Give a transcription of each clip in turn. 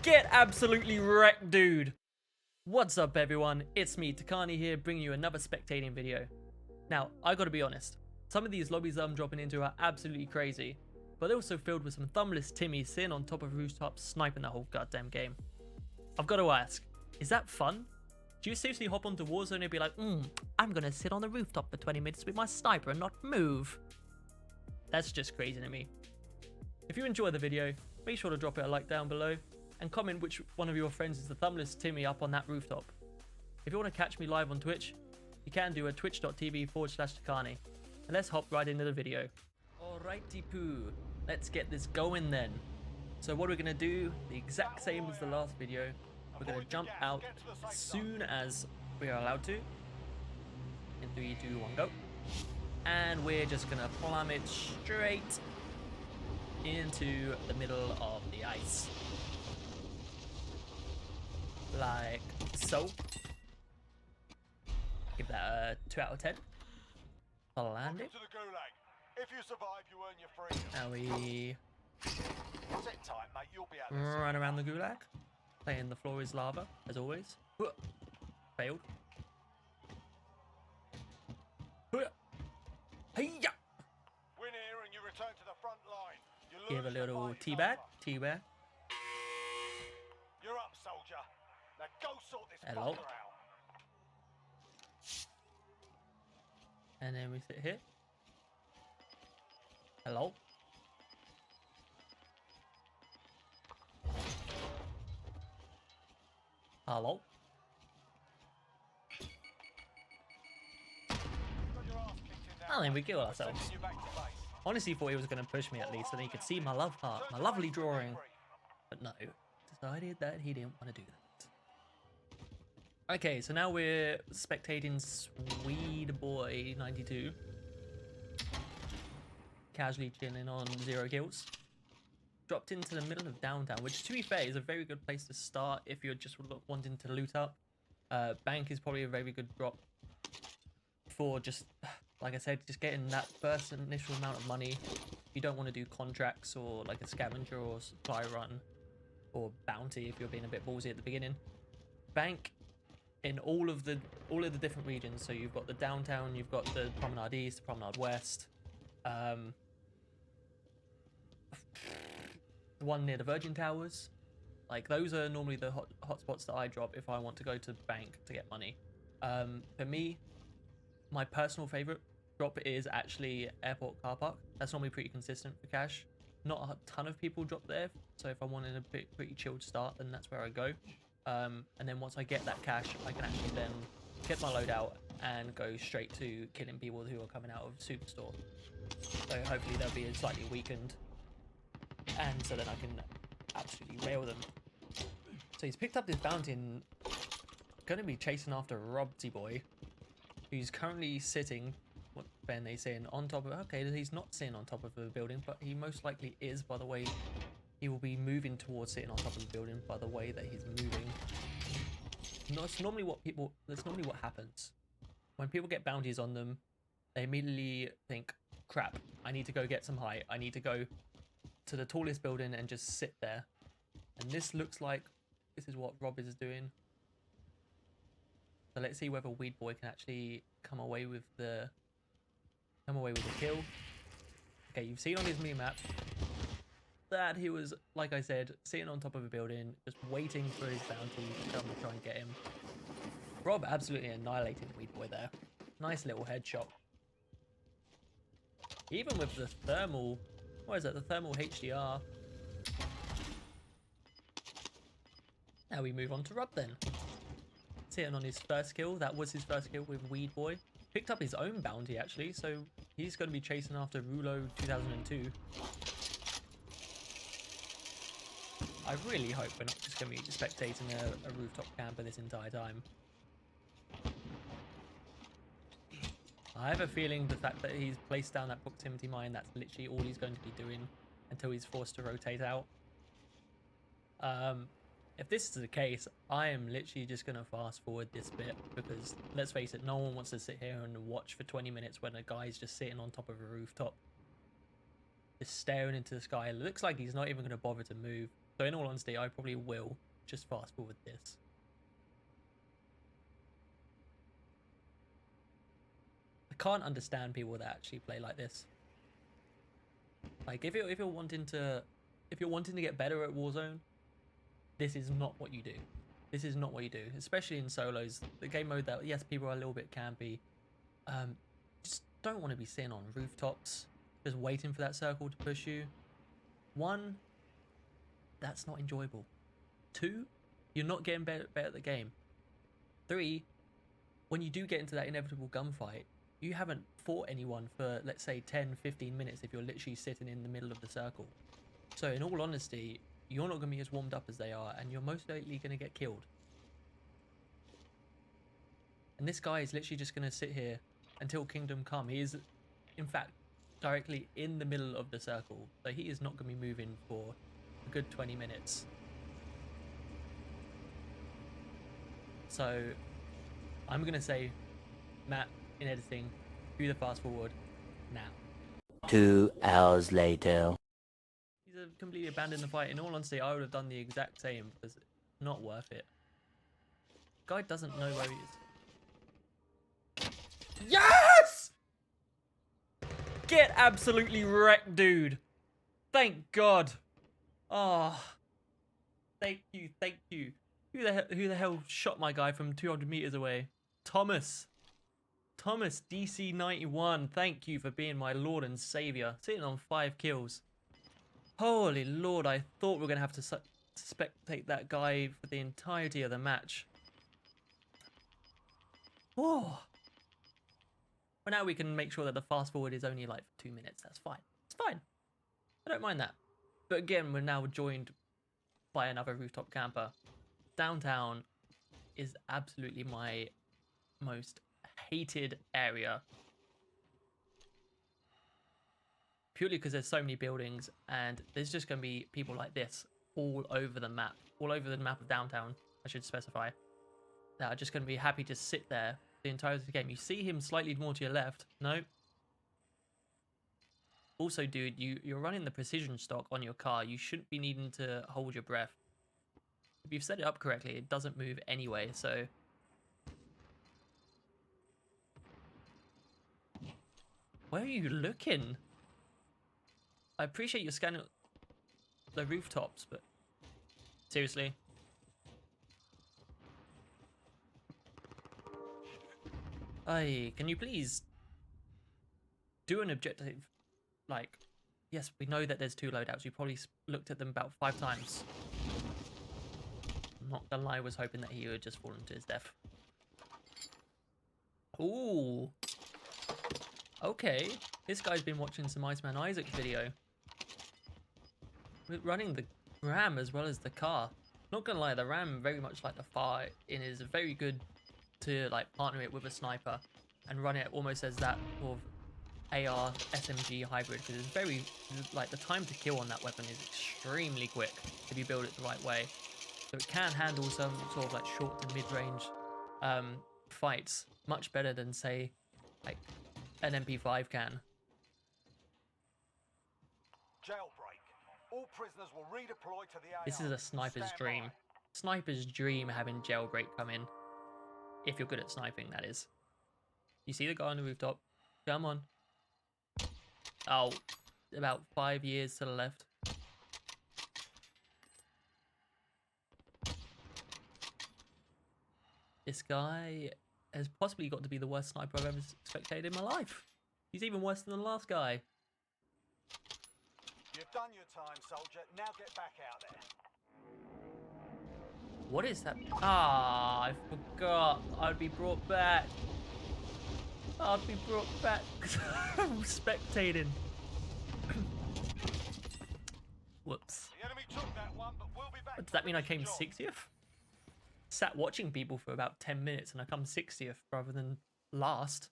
Get absolutely wrecked, dude. What's up, everyone? It's me, Takani here, bringing you another spectating video. Now, I gotta be honest, some of these lobbies I'm dropping into are absolutely crazy, but they're also filled with some Thumbless Timmy sitting on top of rooftops sniping the whole goddamn game. I've got to ask, is that fun? Do you seriously hop onto Warzone and be like, I'm gonna sit on the rooftop for 20 minutes with my sniper and not move? That's just crazy to me. If you enjoy the video, make sure to drop it a like down below and comment which one of your friends is the Thumbless Timmy up on that rooftop. If you want to catch me live on Twitch, you can do at twitch.tv/Takani. And let's hop right into the video. Alrighty poo, let's get this going then. So what we're going to do, the exact same as the last video, we're going to jump out as soon as we are allowed to. In 3, 2, 1, go. And we're just going to plummet straight into the middle of the ice. Like so. Give that a 2 out of 10. I'll land it. To the Gulag. If you survive, you earn your freedom. Now we Sit tight, mate. You'll be out there. run around the Gulag. Playing the floor is lava, as always. Failed. Hey-ya! Win here and you return to the front line. You Give a lose, the little fight is teabag. over. Teabag. You're up, soldier. Now go sort this Hello. fucker out. And then we sit here. Hello. Hello. Got your ass kicked in now. And then we kill We're ourselves. sending you back to base. Honestly thought he was going to push me at least so that he could see my love heart, my lovely drawing. But no, decided that he didn't want to do that. Okay, so now we're spectating Swede Boy 92. Casually chilling on 0 kills. Dropped into the middle of downtown, which to be fair is a very good place to start if you're just wanting to loot up. Bank is probably a very good drop for just, like I said, just getting that first initial amount of money. You don't want to do contracts or like a scavenger or supply run or bounty if you're being a bit ballsy at the beginning. Bank in all of the different regions. So you've got the downtown, you've got the Promenade East, the Promenade West, the one near the Virgin Towers. Like those are normally the hot spots that I drop if I want to go to bank to get money. For me, my personal favorite drop is actually Airport Car Park. That's normally pretty consistent for cash. Not a ton of people drop there, so if I wanted a pretty chilled start, then that's where I go. And then once I get that cash, I can actually then get my load out and go straight to killing people who are coming out of Superstore. So hopefully they'll be slightly weakened, and so then I can absolutely rail them. So he's picked up this bounty and going to be chasing after Robsy Boy, who's currently sitting, what Ben they saying, on top of, okay, he's not sitting on top of the building, but he most likely is by the way. He will be moving towards sitting on top of the building by the way that he's moving. That's normally what happens. When people get bounties on them, they immediately think, crap, I need to go get some height. I need to go to the tallest building and just sit there. And this looks like this is what Rob is doing. So let's see whether Weed Boy can actually come away with the kill. Okay, you've seen on his meme map that he was, like I said, sitting on top of a building, just waiting for his bounty to come and try and get him. Rob absolutely annihilated Weed Boy there. Nice little headshot. Even with the thermal, what is that? The thermal HDR. Now we move on to Rob then. Sitting on his first kill. That was his first kill with Weed Boy. Picked up his own bounty actually, so he's going to be chasing after Rulo 2002. I really hope we're not just going to be spectating a rooftop camper this entire time. I have a feeling the fact that he's placed down that proximity mine, that's literally all he's going to be doing until he's forced to rotate out. If this is the case, I am literally just going to fast forward this bit because, let's face it, no one wants to sit here and watch for 20 minutes when a guy's just sitting on top of a rooftop, just staring into the sky. It looks like he's not even going to bother to move. So in all honesty, I probably will just fast forward this. I can't understand people that actually play like this. Like if you're wanting to get better at Warzone, this is not what you do. This is not what you do, especially in solos. The game mode that, yes, people are a little bit campy. Just don't want to be sitting on rooftops, just waiting for that circle to push you. 1, that's not enjoyable. 2, you're not getting better at the game. 3, when you do get into that inevitable gunfight, you haven't fought anyone for, let's say, 10-15 minutes if you're literally sitting in the middle of the circle. So in all honesty, you're not going to be as warmed up as they are, and you're most likely going to get killed. And this guy is literally just going to sit here until Kingdom Come. He is, in fact, directly in the middle of the circle. So he is not going to be moving for a good 20 minutes. So I'm going to say, Matt, in editing, do the fast forward now. 2 hours later. He's completely abandoned the fight. In all honesty, I would have done the exact same because it's not worth it. Guy doesn't know where he is. Yes! Get absolutely wrecked, dude. Thank God. Oh, thank you, thank you. Who the hell shot my guy from 200 meters away? Thomas DC91. Thank you for being my lord and savior. Sitting on 5 kills. Holy Lord, I thought we were going to have to spectate that guy for the entirety of the match. Oh. But now we can make sure that the fast forward is only like 2 minutes. That's fine. It's fine. I don't mind that. But again, we're now joined by another rooftop camper. Downtown is absolutely my most hated area. Purely because there's so many buildings and there's just going to be people like this all over the map. All over the map of downtown, I should specify. That are just going to be happy to sit there the entirety of the game. You see him slightly more to your left. No. Also, dude, you're running the precision stock on your car. You shouldn't be needing to hold your breath. If you've set it up correctly, it doesn't move anyway, so... Where are you looking? I appreciate you scanning the rooftops, but... Seriously? Hey, can you please do an objective? Like, yes, we know that there's 2 loadouts. You probably looked at them about 5 times. I'm not gonna lie, I was hoping that he would just fall into his death. Ooh. Okay. This guy's been watching some Iceman Isaac's video. We're running the Ram as well as the car. Not gonna lie, the Ram, very much like the FAR, it is very good to like partner it with a sniper and run it almost as that sort of AR SMG hybrid, because it's very, like, the time to kill on that weapon is extremely quick if you build it the right way. So it can handle some sort of like short to mid-range fights much better than, say, like an MP5 can. Jailbreak. All prisoners will redeploy to the AR. This is a sniper's Stand dream. by. Sniper's dream having jailbreak come in. If you're good at sniping, that is. You see the guy on the rooftop? Come on. Oh, about 5 years to the left. This guy has possibly got to be the worst sniper I've ever spectated in my life. He's even worse than the last guy. You've done your time, soldier. Now get back out there. What is that? Ah, I forgot. I'd be brought back. I'd be brought back. I'm spectating. Whoops. The enemy took that one, but we'll be back. Does that mean I to came finish the job. 60th? Sat watching people for about 10 minutes and I come 60th rather than last.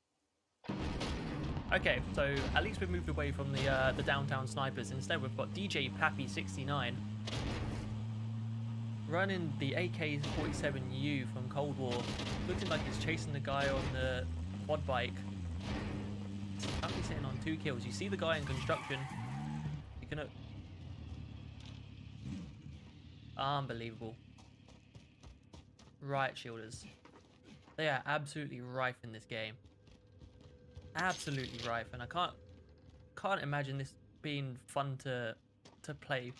Okay, so at least we've moved away from the downtown snipers. Instead, we've got DJ Pappy69 running the AK-47U from Cold War, looking like he's chasing the guy on the quad bike. He's currently sitting on 2 kills. You see the guy in construction. You're gonna... Unbelievable. Riot shielders. They are absolutely rife in this game. Absolutely rife, and I can't imagine this being fun to play.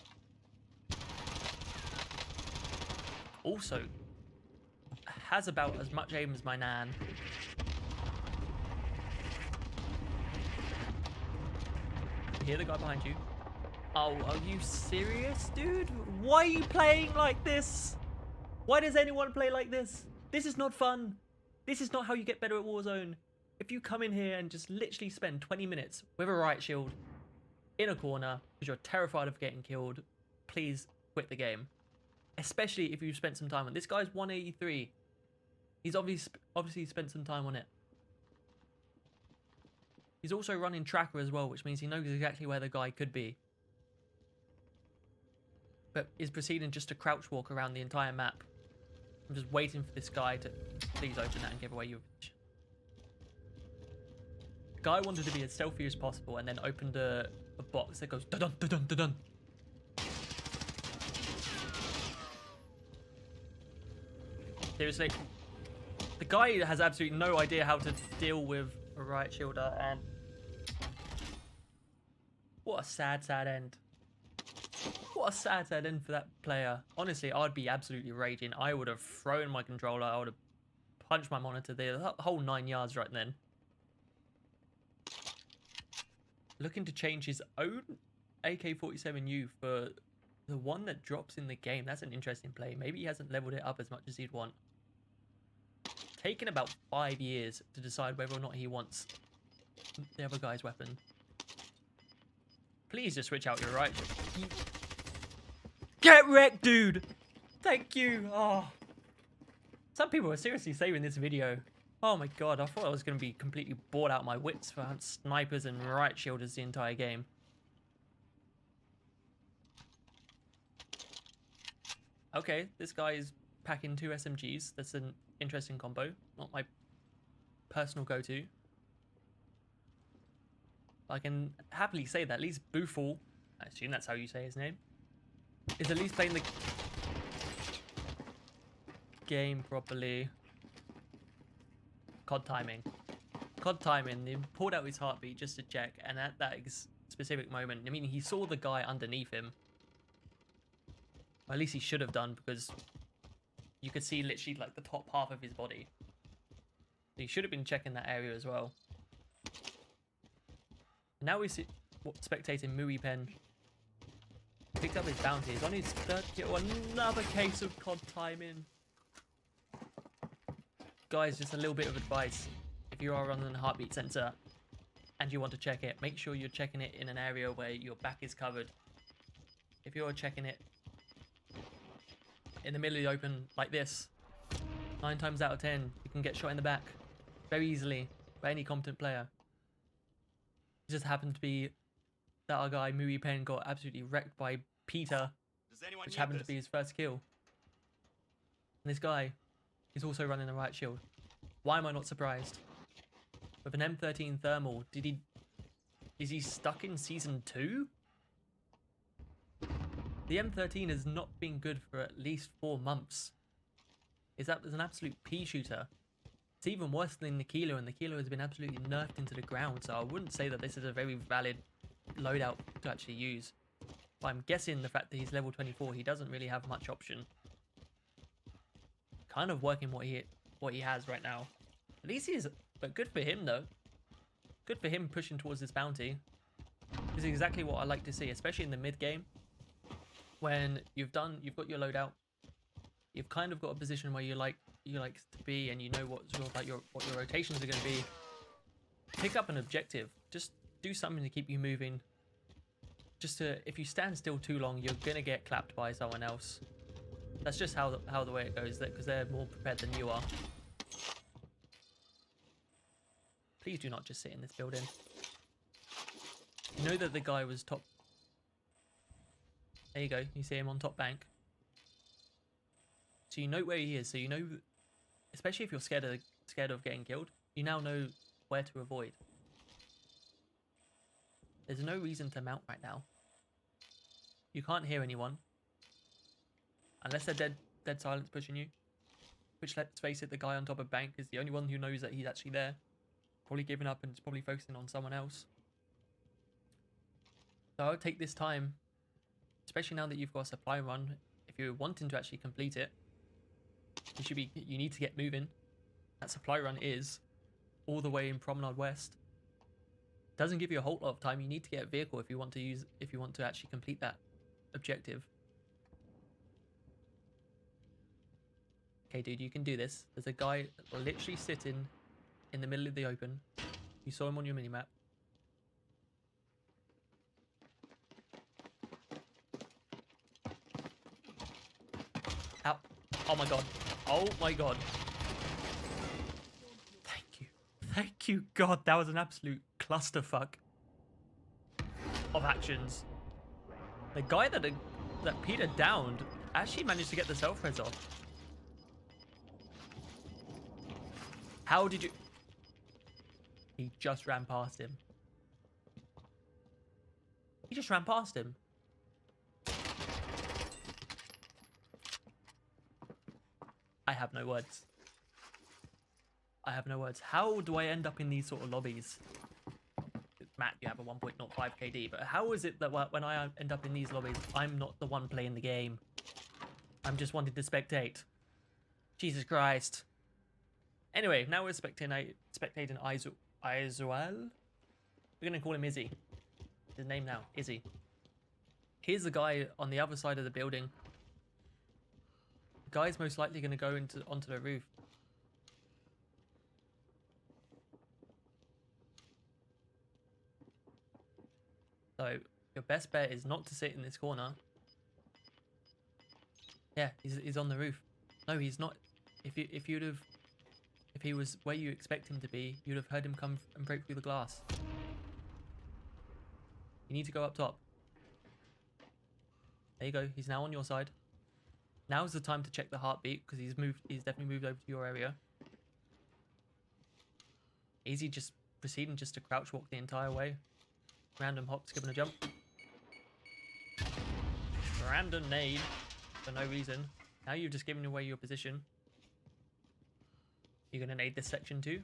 Also, has about as much aim as my nan. You hear the guy behind you? Oh, are you serious, dude? Why are you playing like this? Why does anyone play like this? This is not fun. This is not how you get better at Warzone. If you come in here and just literally spend 20 minutes with a riot shield in a corner because you're terrified of getting killed, please quit the game. Especially if you've spent some time on this guy's 183. He's obviously spent some time on it. He's also running tracker as well, which means he knows exactly where the guy could be. But is proceeding just to crouch walk around the entire map. I'm just waiting for this guy to please open that and give away your bitch. The guy wanted to be as stealthy as possible and then opened a box that goes dun dun dun dun dun. Seriously, the guy has absolutely no idea how to deal with a riot shielder, and what a sad end. What a sad end for that player. Honestly, I'd be absolutely raging. I would have thrown my controller. I would have punched my monitor there. The whole 9 yards right then. Looking to change his own AK-47U for the one that drops in the game. That's an interesting play. Maybe he hasn't leveled it up as much as he'd want. Taken about 5 years to decide whether or not he wants the other guy's weapon. Please just switch out your right. Get wrecked, dude! Thank you! Oh. Some people are seriously saving this video. Oh my god, I thought I was going to be completely bored out of my wits for snipers and riot shielders the entire game. Okay, this guy is packing 2 SMGs. That's an interesting combo. Not my personal go-to. I can happily say that at least Booful, I assume that's how you say his name, is at least playing the game properly. COD timing. COD timing. He pulled out his heartbeat just to check, and at that specific moment, I mean, he saw the guy underneath him. Or at least he should have done, because you could see literally like the top half of his body. So he should have been checking that area as well. Now we see spectating Mui Pen picked up his bounty. He's on his 3rd kill. Another case of COD timing. Guys, just a little bit of advice. If you are running a heartbeat sensor and you want to check it, make sure you're checking it in an area where your back is covered. If you're checking it in the middle of the open like this, 9 times out of 10, you can get shot in the back very easily by any competent player. It just happened to be that our guy Mui Pen got absolutely wrecked by Peter, which happened to be his 1st kill. And this guy is also running a riot shield. Why am I not surprised? With an M13 thermal, is he stuck in season 2? The M13 has not been good for at least 4 months. Is that an absolute pea shooter? It's even worse than the Kilo, and the Kilo has been absolutely nerfed into the ground, so I wouldn't say that this is a very valid loadout to actually use. But I'm guessing the fact that he's level 24, he doesn't really have much option. Kind of working what he has right now. At least he is, but good for him though. Good for him pushing towards this bounty. This is exactly what I like to see, especially in the mid game, when you've got your loadout, you've kind of got a position where you like to be, and you know what your rotations are going to be. Pick up an objective. Just do something to keep you moving. If you stand still too long, you're gonna get clapped by someone else. That's just how the way it goes, because they're more prepared than you are. Please do not just sit in this building. You know that the guy was top. There you go. You see him on top bank. So you know where he is. So you know, especially if you're scared of getting killed, you now know where to avoid. There's no reason to mount right now. You can't hear anyone. Unless they're dead silence pushing you. Which, let's face it, the guy on top of bank is the only one who knows that he's actually there. Probably giving up and is probably focusing on someone else. So I would take this time, especially now that you've got a supply run. If you're wanting to actually complete it, you need to get moving. That supply run is all the way in Promenade West. Doesn't give you a whole lot of time. You need to get a vehicle if you want to actually complete that objective. Okay, dude, you can do this. There's a guy literally sitting in the middle of the open. You saw him on your minimap. Ow. Oh my god. Oh my god. Thank you. Thank you, God. That was an absolute clusterfuck of actions. The guy that Peter downed actually managed to get the self-res off. How did you... He just ran past him. He just ran past him. I have no words. I have no words. How do I end up in these sort of lobbies? Matt, you have a 1.05 KD, but how is it that when I end up in these lobbies, I'm not the one playing the game? I'm just wanting to spectate. Jesus Christ. Anyway, now we're spectating Izuel. We're going to call him Izzy. His name now, Izzy. Here's the guy on the other side of the building. The guy's most likely going to go onto the roof. So your best bet is not to sit in this corner. Yeah, he's on the roof. No, he's not. If he was where you expect him to be, you'd have heard him come and break through the glass. You need to go up top. There you go. He's now on your side. Now's the time to check the heartbeat because he's definitely moved over to your area. Easy, just proceeding just to crouch walk the entire way. Random hop, skip and a jump. Random nade for no reason. Now you've just given away your position. You're going to nade this section too.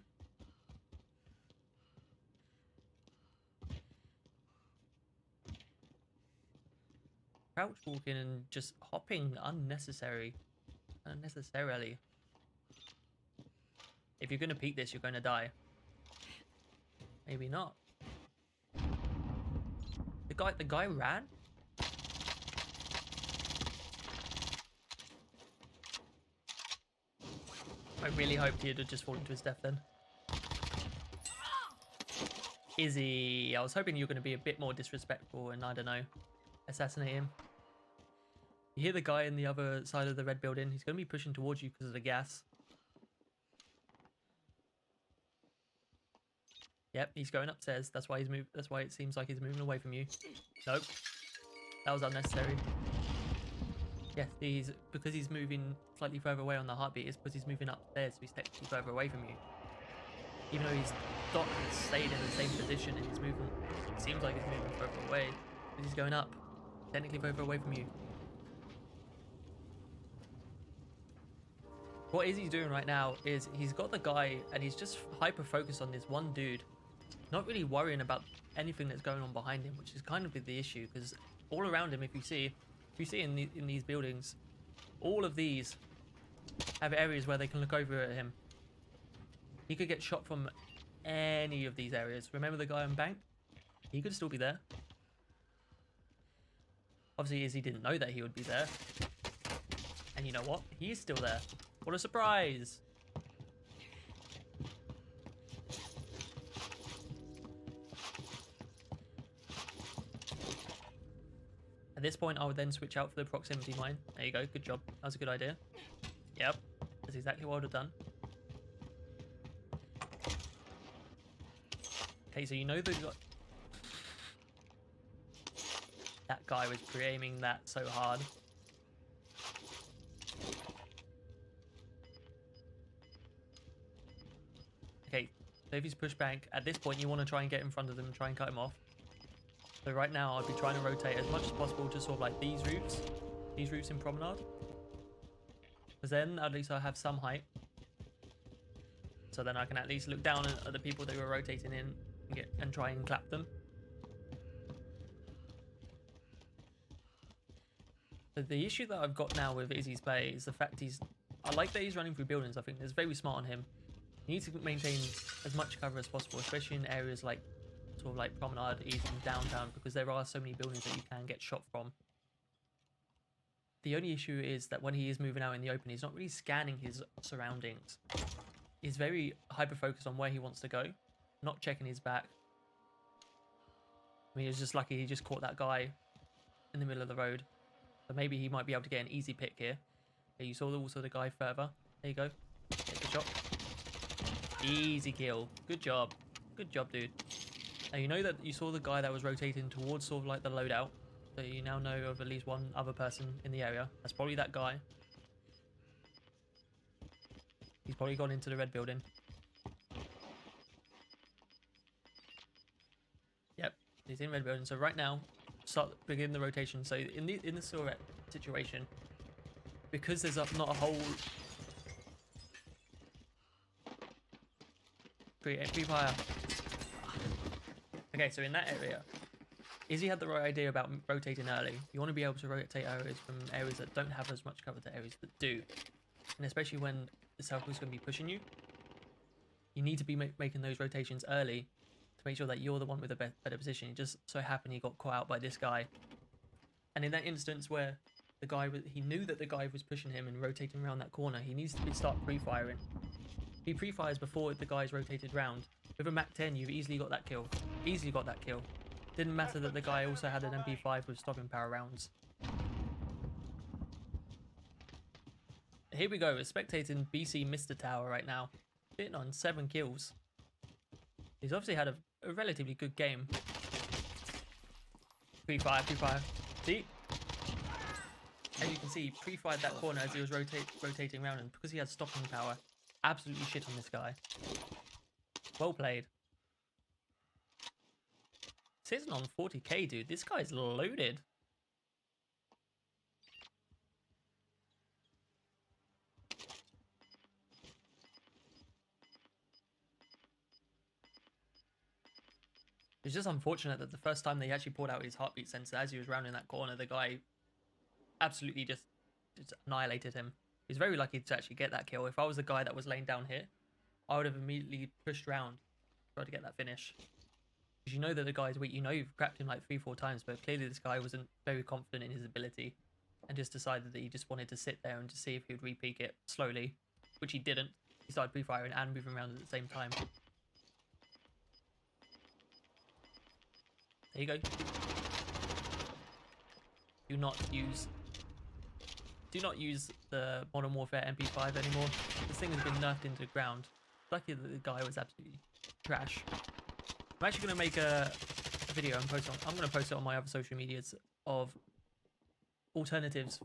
Crouch walking and just hopping unnecessarily. If you're going to peek this, you're going to die. Maybe not. The guy ran? I really hoped he'd have just fallen to his death then. Izzy, I was hoping you were going to be a bit more disrespectful and, I don't know, assassinate him. You hear the guy in the other side of the red building. He's going to be pushing towards you because of the gas. Yep, he's going upstairs. That's why That's why it seems like he's moving away from you. Nope, that was unnecessary. Yes, because he's moving slightly further away on the heartbeat. It's because he's moving upstairs, so he's technically further away from you. Even though he's not stayed in the same position and he's moving, it seems like he's moving further away, but he's going up, technically further away from you. What Izzy's doing right now is he's got the guy and he's just hyper focused on this one dude, not really worrying about anything that's going on behind him, which is kind of the issue, because all around him, if you see in these buildings, all of these have areas where they can look over at him. He could get shot from any of these areas. Remember the guy on bank? He could still be there. Obviously, Izzy didn't know that he would be there. And you know what? He's still there. What a surprise! At this point, I would then switch out for the proximity mine. There you go. Good job. That was a good idea. Yep. That's exactly what I would have done. Okay, so you know that guy was pre-aiming that so hard. Okay, so if he's pushed back, at this point you want to try and get in front of them and try and cut him off. So right now I'd be trying to rotate as much as possible to sort of like these routes in Promenade. Because then at least I have some height. So then I can at least look down at the people they were rotating in and try and clap them. But the issue that I've got now with Izzy's play is the fact I like that he's running through buildings. I think it's very smart on him. You need to maintain as much cover as possible, especially in areas like sort of like Promenade, East and Downtown, because there are so many buildings that you can get shot from. The only issue is that when he is moving out in the open, he's not really scanning his surroundings. He's very hyper-focused on where he wants to go, not checking his back. I mean, he was just lucky he just caught that guy in the middle of the road. So maybe he might be able to get an easy pick here. Okay, you saw also the guy further. There you go. Take the shot. Easy kill. Good job. Good job, dude. Now you know that you saw the guy that was rotating towards sort of like the loadout. So you now know of at least one other person in the area. That's probably that guy. He's probably gone into the red building. Yep, he's in red building. So right now, begin the rotation. So in this sort of situation, because there's not a whole pre-fire. Okay, so in that area, Izzy had the right idea about rotating early. You want to be able to rotate areas from areas that don't have as much cover to areas that do. And especially when the circle is going to be pushing you, you need to be making those rotations early to make sure that you're the one with a better position. It just so happened he got caught out by this guy. And in that instance where the guy he knew that the guy was pushing him and rotating around that corner, he needs to start pre-firing. He pre-fires before the guy's rotated round. With a Mac 10, you've easily got that kill. Easily got that kill. Didn't matter that the guy also had an MP5 with stopping power rounds. Here we go, we're spectating BC Mr. Tower right now. Sitting on 7 kills. He's obviously had a relatively good game. Pre-fire, pre-fire. See? As you can see, he pre-fired that corner as he was rotating around, and because he had stopping power, absolutely shit on this guy. Well played. Sitting on 40k, dude. This guy's loaded. It's just unfortunate that the first time they actually pulled out his heartbeat sensor as he was rounding that corner, the guy absolutely just annihilated him. He was very lucky to actually get that kill. If I was the guy that was laying down here, I would have immediately pushed round, tried to get that finish. Because you know that the guy's weak. You know you've cracked him like 3-4 times, but clearly this guy wasn't very confident in his ability and just decided that he just wanted to sit there and to see if he would re-peek it slowly, which he didn't. He started pre-firing and moving around at the same time. There you go. Do not use the Modern Warfare MP5 anymore. This thing has been nerfed into the ground. Lucky that the guy was absolutely trash. I'm actually going to make a video and I'm going to post it on my other social medias of alternatives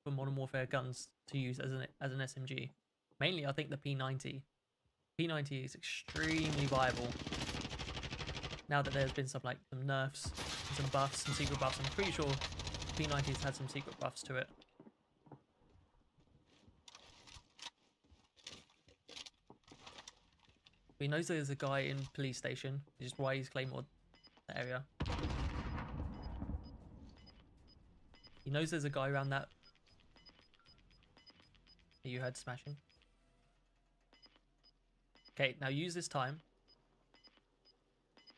for Modern Warfare guns to use as an SMG. Mainly, I think the P90. P90 is extremely viable. Now that there's been some nerfs, and some buffs, some secret buffs, I'm pretty sure P90's had some secret buffs to it. He knows there's a guy in police station, which is why he's claimed the area. He knows there's a guy around that you heard smashing. Okay, now use this time.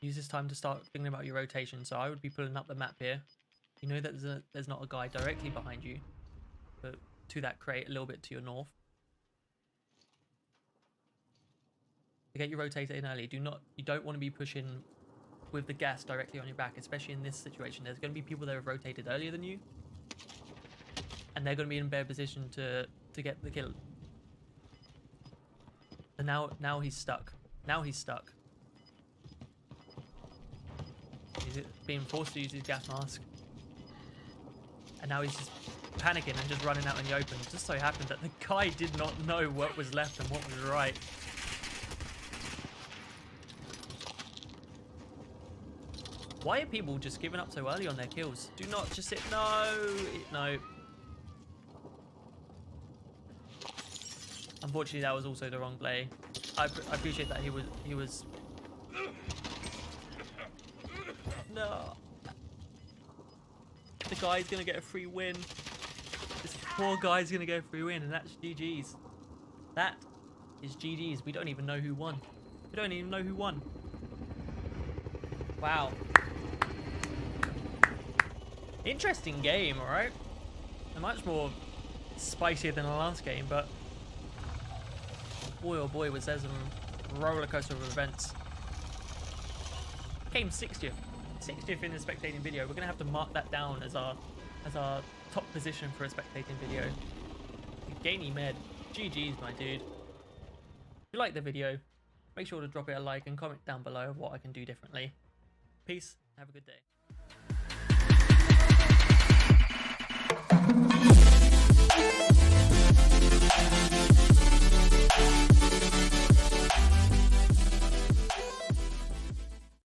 Use this time to start thinking about your rotation. So I would be pulling up the map here. You know that there's not a guy directly behind you, but to that crate a little bit to your north. To get your rotator in early, you don't want to be pushing with the gas directly on your back, especially in this situation. There's going to be people that have rotated earlier than you, and they're going to be in a better position to get the kill. And now he's stuck. Now he's stuck. He's being forced to use his gas mask. And now he's just panicking and just running out in the open. It just so happened that the guy did not know what was left and what was right. Why are people just giving up so early on their kills? Do not just sit. No. Unfortunately, that was also the wrong play. I appreciate that he was. No. The guy's gonna get a free win. This poor guy's gonna get a free win, and that's GG's. That is GG's. We don't even know who won. We don't even know who won. Wow. Interesting game, alright? Much more spicier than the last game, but boy oh boy was there some roller coaster of events. Came 60th. 60th in the spectating video. We're gonna have to mark that down as our top position for a spectating video. Gainy med. GG's, my dude. If you like the video, make sure to drop it a like and comment down below what I can do differently. Peace. Have a good day.